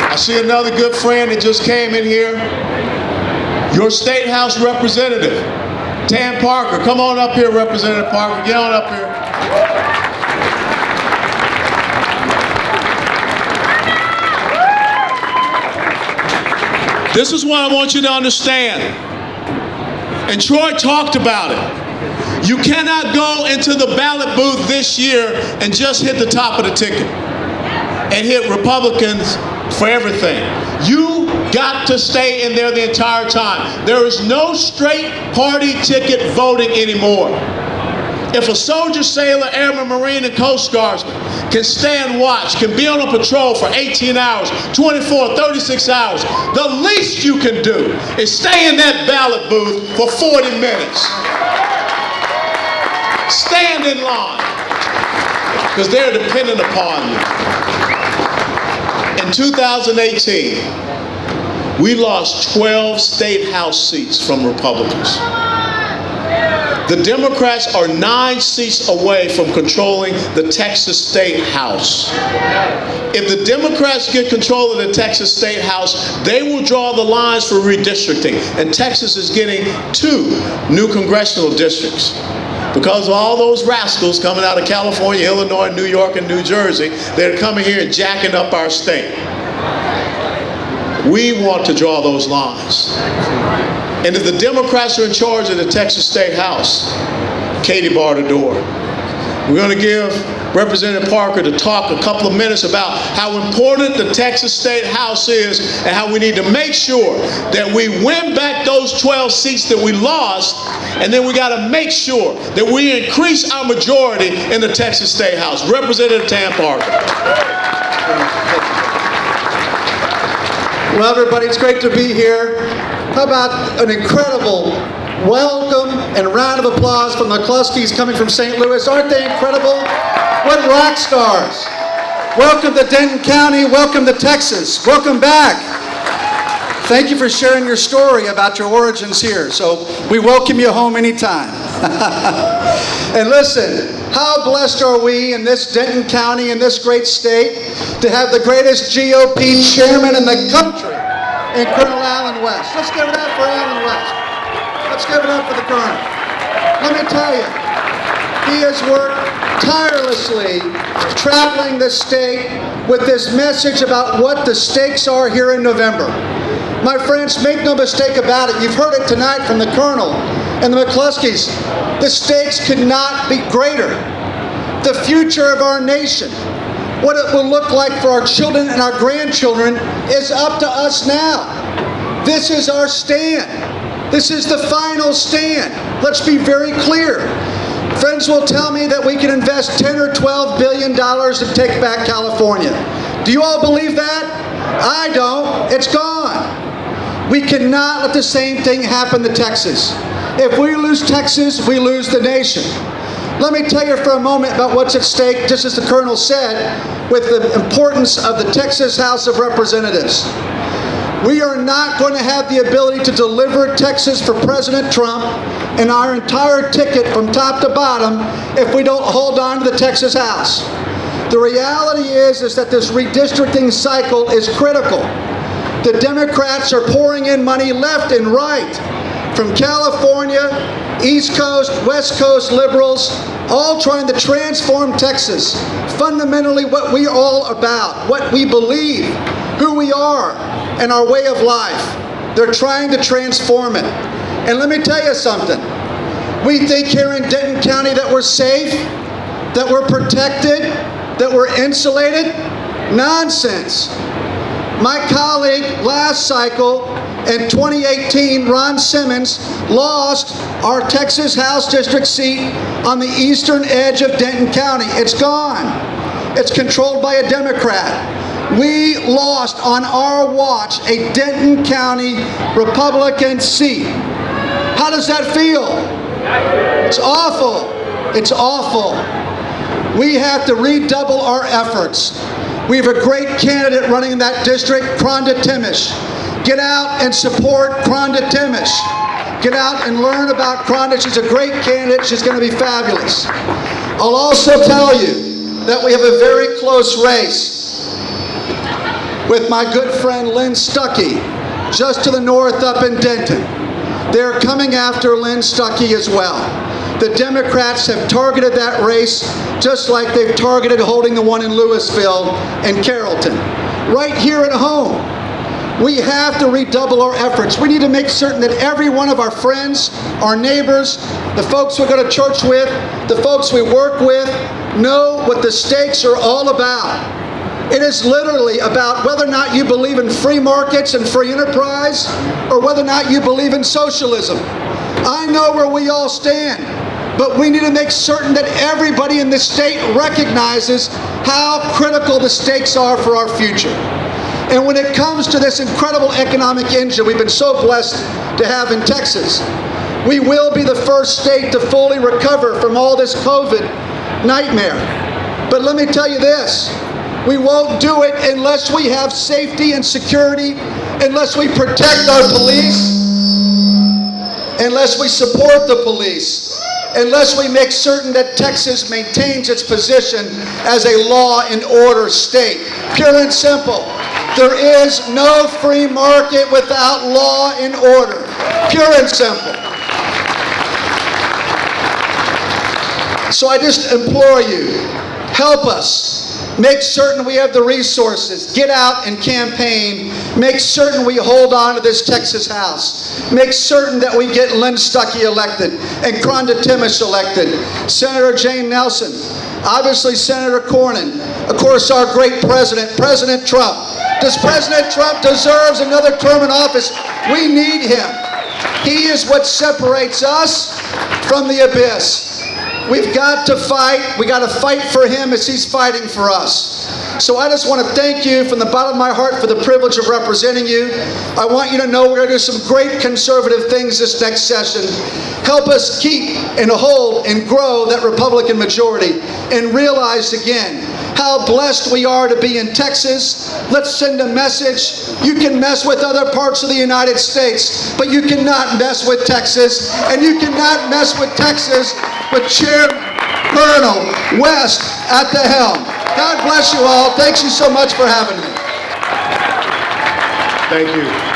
I see another good friend that just came in here. Your State House representative, Tam Parker. Come on up here, Representative Parker. Get on up here. This is what I want you to understand. And Troy talked about it. You cannot go into the ballot booth this year and just hit the top of the ticket and hit Republicans for everything. You got to stay in there the entire time. There is no straight party ticket voting anymore. If a soldier, sailor, airman, marine, and Coast Guardsman can stand watch, can be on a patrol for 18 hours, 24, 36 hours, the least you can do is stay in that ballot booth for 40 minutes. Stand in line, because they're dependent upon you. In 2018, we lost 12 state house seats from Republicans. The Democrats are 9 seats away from controlling the Texas State House. If the Democrats get control of the Texas State House, they will draw the lines for redistricting. And Texas is getting 2 new congressional districts. Because of all those rascals coming out of California, Illinois, New York, and New Jersey, they're coming here and jacking up our state. We want to draw those lines. And if the Democrats are in charge of the Texas State House, Katie barred the door. We're going to give Representative Parker to talk a couple of minutes about how important the Texas State House is and how we need to make sure that we win back those 12 seats that we lost, and then we got to make sure that we increase our majority in the Texas State House. Representative Tam Parker. Well, everybody, it's great to be here. How about an incredible welcome and round of applause from the McCluskeys coming from St. Louis. Aren't they incredible? What rock stars. Welcome to Denton County. Welcome to Texas. Welcome back. Thank you for sharing your story about your origins here. So we welcome you home anytime. And listen, how blessed are we in this Denton County, in this great state, to have the greatest GOP chairman in the country, in Colonel Allen West. Let's give it up for Allen West. Let's give it up for the Colonel. Let me tell you, he has worked tirelessly traveling the state with this message about what the stakes are here in November. My friends, make no mistake about it. You've heard it tonight from the Colonel and the McCluskeys. The stakes could not be greater. The future of our nation, what it will look like for our children and our grandchildren, is up to us now. This is our stand. This is the final stand. Let's be very clear. Friends will tell me that we can invest $10 or $12 billion to take back California. Do you all believe that? I don't. It's gone. We cannot let the same thing happen to Texas. If we lose Texas, we lose the nation. Let me tell you for a moment about what's at stake, just as the Colonel said, with the importance of the Texas House of Representatives. We are not going to have the ability to deliver Texas for President Trump and our entire ticket from top to bottom if we don't hold on to the Texas House. The reality is that this redistricting cycle is critical. The Democrats are pouring in money left and right from California, East Coast, West Coast liberals, all trying to transform Texas. Fundamentally what we are all about, what we believe, who we are, and our way of life. They're trying to transform it. And let me tell you something. We think here in Denton County that we're safe, that we're protected, that we're insulated. Nonsense. My colleague last cycle in 2018, Ron Simmons, lost our Texas House District seat on the eastern edge of Denton County. It's gone. It's controlled by a Democrat. We lost on our watch a Denton County Republican seat. How does that feel? It's awful. It's awful. We have to redouble our efforts. We have a great candidate running in that district, Kronda Timish. Get out and support Kronda Timish. Get out and learn about Kronda. She's a great candidate. She's going to be fabulous. I'll also tell you that we have a very close race with my good friend Lynn Stuckey, just to the north up in Denton. They're coming after Lynn Stuckey as well. The Democrats have targeted that race just like they've targeted holding the one in Louisville and Carrollton. Right here at home, we have to redouble our efforts. We need to make certain that every one of our friends, our neighbors, the folks we go to church with, the folks we work with, know what the stakes are all about. It is literally about whether or not you believe in free markets and free enterprise, or whether or not you believe in socialism. I know where we all stand, but we need to make certain that everybody in this state recognizes how critical the stakes are for our future. And when it comes to this incredible economic engine we've been so blessed to have in Texas, we will be the first state to fully recover from all this COVID nightmare. But let me tell you this, we won't do it unless we have safety and security, unless we protect our police, unless we support the police, unless we make certain that Texas maintains its position as a law and order state. Pure and simple. There is no free market without law and order. Pure and simple. So I just implore you, help us. Make certain we have the resources. Get out and campaign. Make certain we hold on to this Texas House. Make certain that we get Lynn Stuckey elected and Kronda Timish elected. Senator Jane Nelson. Obviously Senator Cornyn. Of course our great president, President Trump. Does President Trump deserve another term in office? We need him. He is what separates us from the abyss. We've got to fight. We got to fight for him as he's fighting for us. So I just want to thank you from the bottom of my heart for the privilege of representing you. I want you to know we're going to do some great conservative things this next session. Help us keep and hold and grow that Republican majority and realize again how blessed we are to be in Texas. Let's send a message. You can mess with other parts of the United States, but you cannot mess with Texas, and you cannot mess with Texas with Chair Colonel West at the helm. God bless you all. Thanks you so much for having me. Thank you.